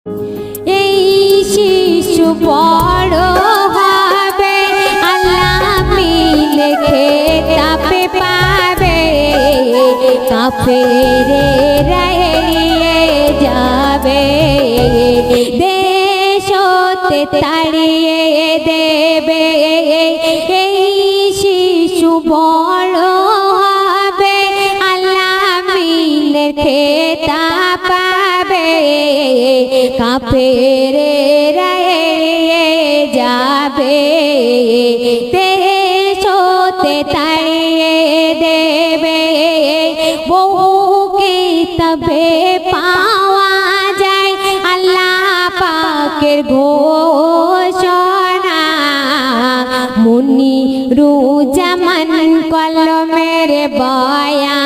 এই শিশু বড় হবে আল্লাহ মিলে খেতাবে পাবে কাফেরেরা এড়িয়ে যাবে দেশ হতে তাড়িয়ে দেবে এই শিশু বড় হবে আল্লাহ মিলে খেতাব পাবে কাফেরেরা এড়িয়ে যাবে দেশ হতে তাড়িয়ে দেবে বহু কিতাবে পাওয়া যায় আল্লাহ পাকের ঘোষণা মুনিরুজ্জামান কলমের বয়ান